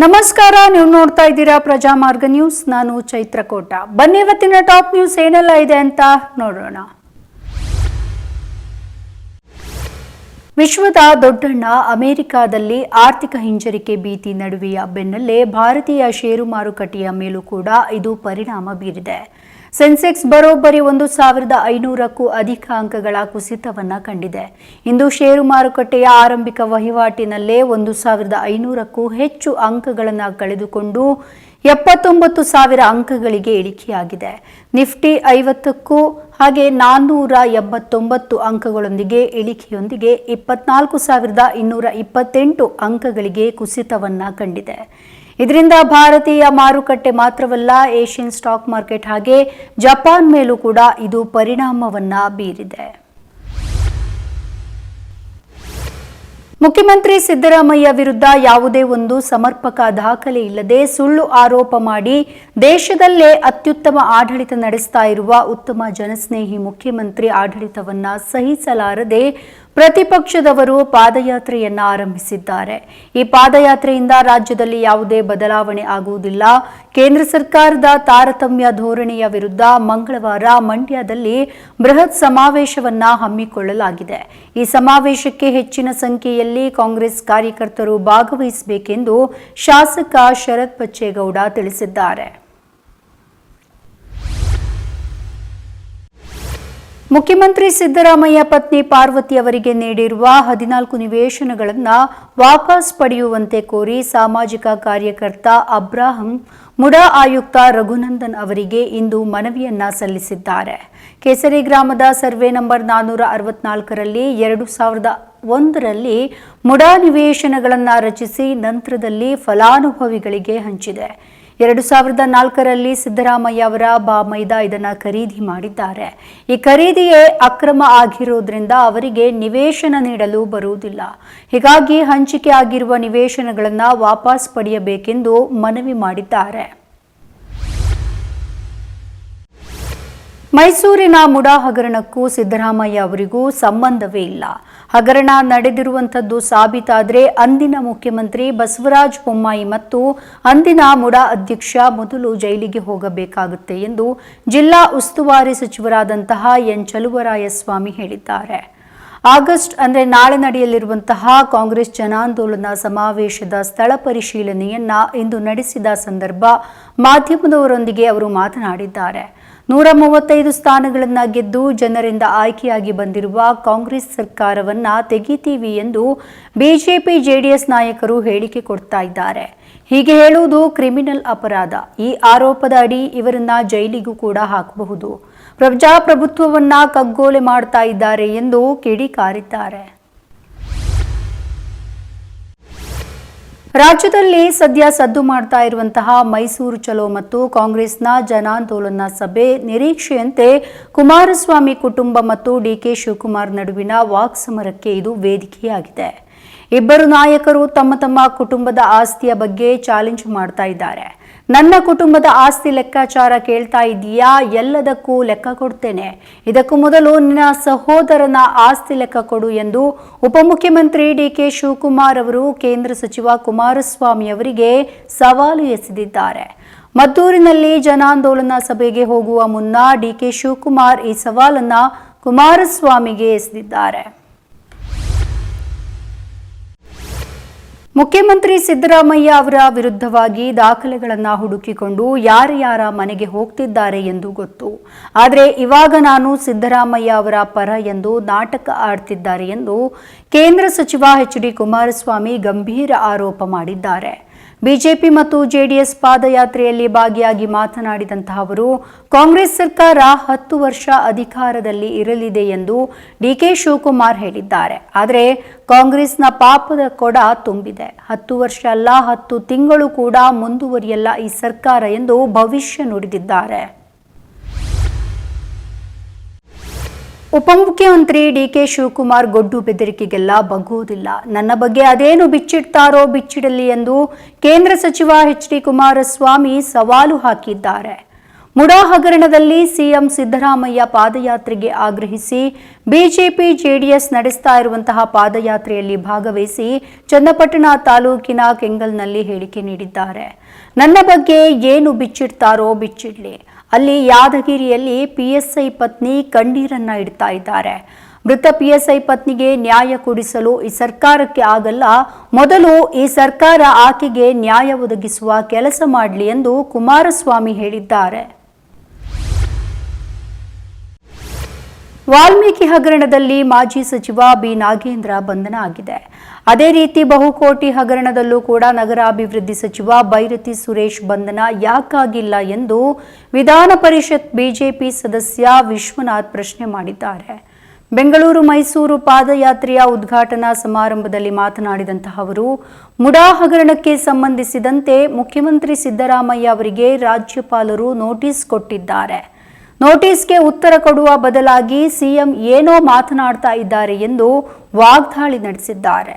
ನಮಸ್ಕಾರ, ನೀವು ನೋಡ್ತಾ ಇದ್ದೀರಾ ಪ್ರಜಾಮಾರ್ಗ ನ್ಯೂಸ್. ನಾನು ಚೈತ್ರಕೋಟ. ಬನ್ನಿ ಇವತ್ತಿನ ಟಾಪ್ ನ್ಯೂಸ್ ಏನೆಲ್ಲ ಇದೆ ಅಂತ ನೋಡೋಣ. ವಿಶ್ವದ ದೊಡ್ಡಣ್ಣ ಅಮೆರಿಕಾದಲ್ಲಿ ಆರ್ಥಿಕ ಹಿಂಜರಿಕೆ ಭೀತಿ ನಡುವೆಯ ಬೆನ್ನಲ್ಲೇ ಭಾರತೀಯ ಷೇರು ಮಾರುಕಟ್ಟೆಯ ಮೇಲೂ ಕೂಡ ಇದು ಪರಿಣಾಮ ಬೀರಿದೆ. ಸೆನ್ಸೆಕ್ಸ್ ಬರೋಬ್ಬರಿ 1,500ಕ್ಕೂ ಅಧಿಕ ಅಂಕಗಳ ಕುಸಿತವನ್ನ ಕಂಡಿದೆ. ಇಂದು ಷೇರು ಮಾರುಕಟ್ಟೆಯ ಆರಂಭಿಕ ವಹಿವಾಟಿನಲ್ಲೇ 1,500ಕ್ಕೂ ಹೆಚ್ಚು ಅಂಕಗಳನ್ನು ಕಳೆದುಕೊಂಡು 79,000 ಅಂಕಗಳಿಗೆ ಇಳಿಕೆಯಾಗಿದೆ. ನಿಫ್ಟಿ 50ಕ್ಕೂ ಹಾಗೆ 489 ಅಂಕಗಳೊಂದಿಗೆ ಇಳಿಕೆಯೊಂದಿಗೆ 24,228 ಅಂಕಗಳಿಗೆ ಕುಸಿತವನ್ನ ಕಂಡಿದೆ. ಇದರಿಂದ ಭಾರತೀಯ ಮಾರುಕಟ್ಟೆ ಮಾತ್ರವಲ್ಲ, ಏಷ್ಯನ್ ಸ್ಟಾಕ್ ಮಾರ್ಕೆಟ್ ಹಾಗೆ ಜಪಾನ್ ಮೇಲೂ ಕೂಡ ಇದು ಪರಿಣಾಮವನ್ನ ಬೀರಿದೆ. ಮುಖ್ಯಮಂತ್ರಿ ಸಿದ್ದರಾಮಯ್ಯ ವಿರುದ್ಧ ಯಾವುದೇ ಒಂದು ಸಮರ್ಪಕ ದಾಖಲೆ ಇಲ್ಲದೆ ಸುಳ್ಳು ಆರೋಪ ಮಾಡಿ ದೇಶದಲ್ಲೇ ಅತ್ಯುತ್ತಮ ಆಡಳಿತ ನಡೆಸ್ತಾ ಇರುವ ಉತ್ತಮ ಜನಸ್ನೇಹಿ ಮುಖ್ಯಮಂತ್ರಿ ಆಡಳಿತವನ್ನ ಸಹಿಸಲಾರದೆ ಪ್ರತಿಪಕ್ಷದವರು ಪಾದಯಾತ್ರೆಯನ್ನ ಆರಂಭಿಸಿದ್ದಾರೆ. ಈ ಪಾದಯಾತ್ರೆಯಿಂದ ರಾಜ್ಯದಲ್ಲಿ ಯಾವುದೇ ಬದಲಾವಣೆ ಆಗುವುದಿಲ್ಲ. ಕೇಂದ್ರ ಸರ್ಕಾರದ ತಾರತಮ್ಯ ಧೋರಣೆಯ ವಿರುದ್ಧ ಮಂಗಳವಾರ ಮಂಡ್ಯದಲ್ಲಿ ಬೃಹತ್ ಸಮಾವೇಶವನ್ನ ಹಮ್ಮಿಕೊಳ್ಳಲಾಗಿದೆ. ಈ ಸಮಾವೇಶಕ್ಕೆ ಹೆಚ್ಚಿನ ಸಂಖ್ಯೆಯಲ್ಲಿ ಕಾಂಗ್ರೆಸ್ ಕಾರ್ಯಕರ್ತರು ಭಾಗವಹಿಸಬೇಕೆಂದು ಶಾಸಕ ಶರತ್ ಬಚ್ಚೇಗೌಡ ತಿಳಿಸಿದ್ದಾರೆ. ಮುಖ್ಯಮಂತ್ರಿ ಸಿದ್ದರಾಮಯ್ಯ ಪತ್ನಿ ಪಾರ್ವತಿ ಅವರಿಗೆ ನೀಡಿರುವ 14 ನಿವೇಶನಗಳನ್ನು ವಾಪಸ್ ಪಡೆಯುವಂತೆ ಕೋರಿ ಸಾಮಾಜಿಕ ಕಾರ್ಯಕರ್ತ ಅಬ್ರಾಹಂ ಮುಡಾ ಆಯುಕ್ತ ರಘುನಂದನ್ ಅವರಿಗೆ ಇಂದು ಮನವಿಯನ್ನ ಸಲ್ಲಿಸಿದ್ದಾರೆ. ಕೇಸರಿ ಗ್ರಾಮದ ಸರ್ವೆ ನಂಬರ್ 464ರಲ್ಲಿ 2001ರಲ್ಲಿ ಮುಡಾ ನಿವೇಶನಗಳನ್ನು ರಚಿಸಿ ನಂತರದಲ್ಲಿ ಫಲಾನುಭವಿಗಳಿಗೆ ಹಂಚಿದೆ. 2004ರಲ್ಲಿ ಸಿದ್ದರಾಮಯ್ಯ ಅವರ ಬಾಮೈದ ಇದನ್ನು ಖರೀದಿ ಮಾಡಿದ್ದಾರೆ. ಈ ಖರೀದಿಯೇ ಅಕ್ರಮ ಆಗಿರೋದ್ರಿಂದ ಅವರಿಗೆ ನಿವೇಶನ ನೀಡಲು ಬರುವುದಿಲ್ಲ. ಹೀಗಾಗಿ ಹಂಚಿಕೆ ಆಗಿರುವ ನಿವೇಶನಗಳನ್ನು ವಾಪಸ್ ಪಡೆಯಬೇಕೆಂದು ಮನವಿ ಮಾಡಿದ್ದಾರೆ. ಮೈಸೂರಿನ ಮುಡಾ ಹಗರಣಕ್ಕೂ ಸಿದ್ದರಾಮಯ್ಯ ಅವರಿಗೂ ಸಂಬಂಧವೇ ಇಲ್ಲ. ಹಗರಣ ನಡೆದಿರುವಂಥದ್ದು ಸಾಬೀತಾದರೆ ಅಂದಿನ ಮುಖ್ಯಮಂತ್ರಿ ಬಸವರಾಜ ಬೊಮ್ಮಾಯಿ ಮತ್ತು ಅಂದಿನ ಮುಡಾ ಅಧ್ಯಕ್ಷ ಮೊದಲು ಜೈಲಿಗೆ ಹೋಗಬೇಕಾಗುತ್ತೆ ಎಂದು ಜಿಲ್ಲಾ ಉಸ್ತುವಾರಿ ಸಚಿವರಾದಂತಹ ಎನ್ ಚಲುವರಾಯಸ್ವಾಮಿ ಹೇಳಿದ್ದಾರೆ. ಆಗಸ್ಟ್ ಅಂದರೆ ನಾಳೆ ನಡೆಯಲಿರುವಂತಹ ಕಾಂಗ್ರೆಸ್ ಜನಾಂದೋಲನ ಸಮಾವೇಶದ ಸ್ಥಳ ಪರಿಶೀಲನೆಯನ್ನ ಇಂದು ನಡೆಸಿದ ಸಂದರ್ಭ ಮಾಧ್ಯಮದವರೊಂದಿಗೆ ಅವರು ಮಾತನಾಡಿದ್ದಾರೆ. 135 ಸ್ಥಾನಗಳನ್ನು ಗೆದ್ದು ಜನರಿಂದ ಆಯ್ಕೆಯಾಗಿ ಬಂದಿರುವ ಕಾಂಗ್ರೆಸ್ ಸರ್ಕಾರವನ್ನ ತೆಗಿತೀವಿ ಎಂದು ಬಿಜೆಪಿ ಜೆಡಿಎಸ್ ನಾಯಕರು ಹೇಳಿಕೆ ಕೊಡ್ತಾ ಇದ್ದಾರೆ. ಹೀಗೆ ಹೇಳುವುದು ಕ್ರಿಮಿನಲ್ ಅಪರಾಧ. ಈ ಆರೋಪದ ಅಡಿ ಇವರನ್ನ ಜೈಲಿಗೂ ಕೂಡ ಹಾಕಬಹುದು. ಪ್ರಜಾಪ್ರಭುತ್ವವನ್ನ ಕಗ್ಗೊಲೆ ಮಾಡ್ತಾ ಇದ್ದಾರೆ ಎಂದು ಕಿಡಿಕಾರಿದ್ದಾರೆ. ರಾಜ್ಯದಲ್ಲಿ ಸದ್ಯ ಸದ್ದು ಮಾಡ್ತಾ ಇರುವಂತಹ ಮೈಸೂರು ಚಲೋ ಮತ್ತು ಕಾಂಗ್ರೆಸ್ನ ಜನಾಂದೋಲನ ಸಭೆ ನಿರೀಕ್ಷೆಯಂತೆ ಕುಮಾರಸ್ವಾಮಿ ಕುಟುಂಬ ಮತ್ತು ಡಿಕೆ ಶಿವಕುಮಾರ್ ನಡುವಿನ ವಾಕ್ಸಮರಕ್ಕೆ ಇದು ವೇದಿಕೆಯಾಗಿದೆ. ಇಬ್ಬರು ನಾಯಕರು ತಮ್ಮ ತಮ್ಮ ಕುಟುಂಬದ ಆಸ್ತಿಯ ಬಗ್ಗೆ ಚಾಲೆಂಜ್ ಮಾಡ್ತಾ ಇದ್ದಾರೆ. ನನ್ನ ಕುಟುಂಬದ ಆಸ್ತಿ ಲೆಕ್ಕಾಚಾರ ಕೇಳ್ತಾ ಇದೀಯಾ? ಎಲ್ಲದಕ್ಕೂ ಲೆಕ್ಕ ಕೊಡ್ತೇನೆ. ಇದಕ್ಕೂ ಮೊದಲು ನಿನ್ನ ಸಹೋದರನ ಆಸ್ತಿ ಲೆಕ್ಕ ಕೊಡು ಎಂದು ಉಪಮುಖ್ಯಮಂತ್ರಿ ಡಿಕೆ ಶಿವಕುಮಾರ್ ಅವರು ಕೇಂದ್ರ ಸಚಿವ ಕುಮಾರಸ್ವಾಮಿ ಅವರಿಗೆ ಸವಾಲು ಎಸೆದಿದ್ದಾರೆ. ಮದ್ದೂರಿನಲ್ಲಿ ಜನಾಂದೋಲನ ಸಭೆಗೆ ಹೋಗುವ ಮುನ್ನ ಡಿಕೆ ಶಿವಕುಮಾರ್ ಈ ಸವಾಲನ್ನ ಕುಮಾರಸ್ವಾಮಿಗೆ ಎಸೆದಿದ್ದಾರೆ. ಮುಖ್ಯಮಂತ್ರಿ ಸಿದ್ದರಾಮಯ್ಯ ಅವರ ವಿರುದ್ಧವಾಗಿ ದಾಖಲೆಗಳನ್ನು ಹುಡುಕಿಕೊಂಡು ಯಾರ್ಯಾರ ಮನೆಗೆ ಹೋಗ್ತಿದ್ದಾರೆ ಎಂದು ಗೊತ್ತು. ಆದರೆ ಇವಾಗ ನಾನು ಸಿದ್ದರಾಮಯ್ಯ ಅವರ ಪರ ಎಂದು ನಾಟಕ ಆಡ್ತಿದ್ದಾರೆ ಎಂದು ಕೇಂದ್ರ ಸಚಿವ ಎಚ್.ಡಿ. ಕುಮಾರಸ್ವಾಮಿ ಗಂಭೀರ ಆರೋಪ ಮಾಡಿದ್ದಾರೆ. ಬಿಜೆಪಿ ಮತ್ತು ಜೆಡಿಎಸ್ ಪಾದಯಾತ್ರೆಯಲ್ಲಿ ಭಾಗಿಯಾಗಿ ಮಾತನಾಡಿದಂತಹ ಅವರು ಕಾಂಗ್ರೆಸ್ ಸರ್ಕಾರ 10 ವರ್ಷ ಅಧಿಕಾರದಲ್ಲಿ ಇರಲಿದೆ ಎಂದು ಡಿಕೆ ಶಿವಕುಮಾರ್ ಹೇಳಿದ್ದಾರೆ. ಆದರೆ ಕಾಂಗ್ರೆಸ್ನ ಪಾಪದ ಕೊಡ ತುಂಬಿದೆ. 10 ವರ್ಷ ಅಲ್ಲ, 10 ತಿಂಗಳು ಕೂಡ ಮುಂದುವರಿಯಲ್ಲ ಈ ಸರ್ಕಾರ ಎಂದು ಭವಿಷ್ಯ ನುಡಿದಿದ್ದಾರೆ. ಉಪಮುಖ್ಯಮಂತ್ರಿ ಡಿಕೆ ಶಿವಕುಮಾರ್ ಗೊಡ್ಡು ಬೆದರಿಕೆಗೆಲ್ಲ ಬಗ್ಗುವುದಿಲ್ಲ. ನನ್ನ ಬಗ್ಗೆ ಅದೇನು ಬಿಚ್ಚಿಡ್ತಾರೋ ಬಿಚ್ಚಿಡಲಿ ಎಂದು ಕೇಂದ್ರ ಸಚಿವ ಎಚ್.ಡಿ. ಕುಮಾರಸ್ವಾಮಿ ಸವಾಲು ಹಾಕಿದ್ದಾರೆ. ಮುಡಾ ಹಗರಣದಲ್ಲಿ ಸಿಎಂ ಸಿದ್ದರಾಮಯ್ಯ ಪಾದಯಾತ್ರೆಗೆ ಆಗ್ರಹಿಸಿ ಬಿಜೆಪಿ ಜೆಡಿಎಸ್ ನಡೆಸ್ತಾ ಇರುವಂತಹ ಪಾದಯಾತ್ರೆಯಲ್ಲಿ ಭಾಗವಹಿಸಿ ಚನ್ನಪಟ್ಟಣ ತಾಲೂಕಿನ ಕೆಂಗಲ್ನಲ್ಲಿ ಹೇಳಿಕೆ ನೀಡಿದ್ದಾರೆ. ನನ್ನ ಬಗ್ಗೆ ಏನು ಬಿಚ್ಚಿಡ್ತಾರೋ ಬಿಚ್ಚಿಡ್ಲಿ. ಅಲ್ಲಿ ಯಾದಗಿರಿಯಲ್ಲಿ ಪಿಎಸ್ಐ ಪತ್ನಿ ಕಣ್ಣೀರನ್ನ ಇಡ್ತಾ ಇದ್ದಾರೆ. ಮೃತ ಪಿಎಸ್ಐ ಪತ್ನಿಗೆ ನ್ಯಾಯ ಕೊಡಿಸಲು ಈ ಸರ್ಕಾರಕ್ಕೆ ಆಗಲ್ಲ. ಮೊದಲು ಈ ಸರ್ಕಾರ ಆಕೆಗೆ ನ್ಯಾಯ ಒದಗಿಸುವ ಕೆಲಸ ಮಾಡಲಿ ಎಂದು ಕುಮಾರಸ್ವಾಮಿ ಹೇಳಿದ್ದಾರೆ. ವಾಲ್ಮೀಕಿ ಹಗರಣದಲ್ಲಿ ಮಾಜಿ ಸಚಿವ ಬಿ ನಾಗೇಂದ್ರ ಬಂಧನ ಆಗಿದೆ. ಅದೇ ರೀತಿ ಬಹುಕೋಟಿ ಹಗರಣದಲ್ಲೂ ಕೂಡ ನಗರಾಭಿವೃದ್ಧಿ ಸಚಿವ ಬೈರತಿ ಸುರೇಶ್ ಬಂಧನ ಯಾಕಾಗಿಲ್ಲ ಎಂದು ವಿಧಾನ ಪರಿಷತ್ ಬಿಜೆಪಿ ಸದಸ್ಯ ವಿಶ್ವನಾಥ್ ಪ್ರಶ್ನೆ ಮಾಡಿದ್ದಾರೆ. ಬೆಂಗಳೂರು ಮೈಸೂರು ಪಾದಯಾತ್ರೆಯ ಉದ್ಘಾಟನಾ ಸಮಾರಂಭದಲ್ಲಿ ಮಾತನಾಡಿದಂತಹ ಅವರು, ಮುಡಾ ಹಗರಣಕ್ಕೆ ಸಂಬಂಧಿಸಿದಂತೆ ಮುಖ್ಯಮಂತ್ರಿ ಸಿದ್ದರಾಮಯ್ಯ ಅವರಿಗೆ ರಾಜ್ಯಪಾಲರು ನೋಟಿಸ್ ಕೊಟ್ಟಿದ್ದಾರೆ. ನೋಟಿಸ್ಗೆ ಉತ್ತರ ಕೊಡುವ ಬದಲಾಗಿ ಸಿಎಂ ಏನೋ ಮಾತನಾಡ್ತಾ ಇದ್ದಾರೆ ಎಂದು ವಾಗ್ದಾಳಿ ನಡೆಸಿದ್ದಾರೆ.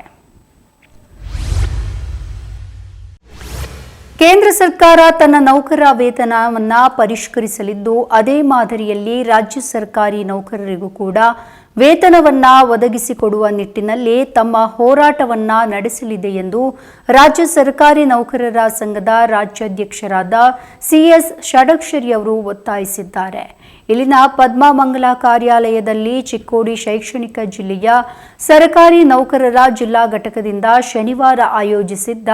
ಕೇಂದ್ರ ಸರ್ಕಾರ ತನ್ನ ನೌಕರರ ವೇತನವನ್ನು ಪರಿಷ್ಕರಿಸಲಿದ್ದು, ಅದೇ ಮಾದರಿಯಲ್ಲಿ ರಾಜ್ಯ ಸರ್ಕಾರಿ ನೌಕರರಿಗೂ ಕೂಡ ವೇತನವನ್ನ ಒದಗಿಸಿಕೊಡುವ ನಿಟ್ಟಿನಲ್ಲಿ ತಮ್ಮ ಹೋರಾಟವನ್ನ ನಡೆಸಲಿದೆ ಎಂದು ರಾಜ್ಯ ಸರ್ಕಾರಿ ನೌಕರರ ಸಂಘದ ರಾಜ್ಯಾಧ್ಯಕ್ಷರಾದ ಸಿಎಸ್ ಷಡಕ್ಷರಿ ಅವರು ಒತ್ತಾಯಿಸಿದ್ದಾರೆ. ಇಲ್ಲಿನ ಪದ್ಮಮಂಗಲ ಕಾರ್ಯಾಲಯದಲ್ಲಿ ಚಿಕ್ಕೋಡಿ ಶೈಕ್ಷಣಿಕ ಜಿಲ್ಲೆಯ ಸರ್ಕಾರಿ ನೌಕರರ ಜಿಲ್ಲಾ ಘಟಕದಿಂದ ಶನಿವಾರ ಆಯೋಜಿಸಿದ್ದ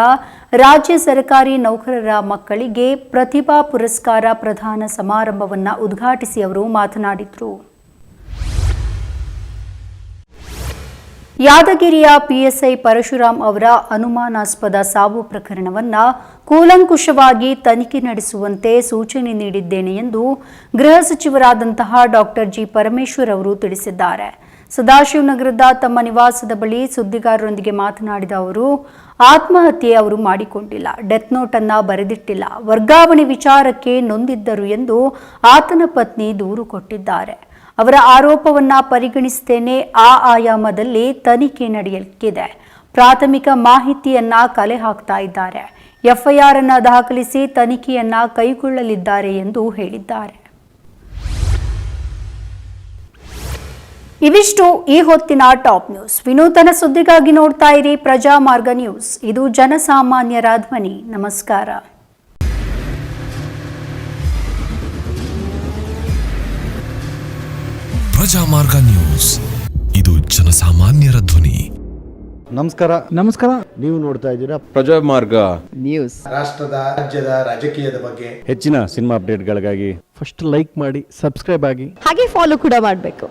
ರಾಜ್ಯ ಸರ್ಕಾರಿ ನೌಕರರ ಮಕ್ಕಳಿಗೆ ಪ್ರತಿಭಾ ಪುರಸ್ಕಾರ ಪ್ರದಾನ ಸಮಾರಂಭವನ್ನು ಉದ್ಘಾಟಿಸಿ ಅವರು ಮಾತನಾಡಿದರು. ಯಾದಗಿರಿಯ ಪಿಎಸ್ಐ ಪರಶುರಾಮ್ ಅವರ ಅನುಮಾನಾಸ್ಪದ ಸಾವು ಪ್ರಕರಣವನ್ನು ಕೂಲಂಕುಷವಾಗಿ ತನಿಖೆ ನಡೆಸುವಂತೆ ಸೂಚನೆ ನೀಡಿದ್ದೇನೆ ಎಂದು ಗೃಹ ಸಚಿವರಾದಂತಹ ಡಾಕ್ಟರ್ ಜಿ ಪರಮೇಶ್ವರ್ ಅವರು ತಿಳಿಸಿದ್ದಾರೆ. ಸದಾಶಿವನಗರದ ತಮ್ಮ ನಿವಾಸದ ಬಳಿ ಸುದ್ದಿಗಾರರೊಂದಿಗೆ ಮಾತನಾಡಿದ ಅವರು, ಆತ್ಮಹತ್ಯೆ ಅವರು ಮಾಡಿಕೊಂಡಿಲ್ಲ, ಡೆತ್ ನೋಟ್ ಅನ್ನ ಬರೆದಿಟ್ಟಿಲ್ಲ, ವರ್ಗಾವಣೆ ವಿಚಾರಕ್ಕೆ ನೊಂದಿದ್ದರು ಎಂದು ಆತನ ಪತ್ನಿ ದೂರು ಕೊಟ್ಟಿದ್ದಾರೆ. ಅವರ ಆರೋಪವನ್ನ ಪರಿಗಣಿಸುತ್ತೇನೆ. ಆ ಆಯಾಮದಲ್ಲಿ ತನಿಖೆ ನಡೆಯಲಿದೆ. ಪ್ರಾಥಮಿಕ ಮಾಹಿತಿಯನ್ನ ಕಲೆ ಹಾಕ್ತಾ ಇದ್ದಾರೆ. ಎಫ್ಐಆರ್ ಅನ್ನ ದಾಖಲಿಸಿ ತನಿಖೆಯನ್ನ ಕೈಗೊಳ್ಳಲಿದ್ದಾರೆ ಎಂದು ಹೇಳಿದ್ದಾರೆ. ಇವಿಷ್ಟು ಈ ಹೊತ್ತಿನ ಟಾಪ್ ನ್ಯೂಸ್. ವಿನೂತನ ಸುದ್ದಿಗಾಗಿ ನೋಡ್ತಾ ಇರಿ ಪ್ರಜಾಮಾರ್ಗ ನ್ಯೂಸ್. ಇದು ಜನಸಾಮಾನ್ಯರ ಧ್ವನಿ. ನಮಸ್ಕಾರ. ಪ್ರಜಾಮಾರ್ಗ ನ್ಯೂಸ್, ಇದು ಜನಸಾಮಾನ್ಯರ ಧ್ವನಿ. ನಮಸ್ಕಾರ. ನೀವು ನೋಡ್ತಾ ಇದ್ದೀರಾ ಪ್ರಜಾಮಾರ್ಗ ನ್ಯೂಸ್. ರಾಷ್ಟ್ರದ ರಾಜ್ಯದ ರಾಜಕೀಯದ ಬಗ್ಗೆ ಹೆಚ್ಚಿನ ಸಿನಿಮಾ ಅಪ್ಡೇಟ್ಗಳಿಗಾಗಿ ಫಸ್ಟ್ ಲೈಕ್ ಮಾಡಿ, ಸಬ್ಸ್ಕ್ರೈಬ್ ಆಗಿ, ಹಾಗೆ ಫಾಲೋ ಕೂಡ ಮಾಡಬೇಕು.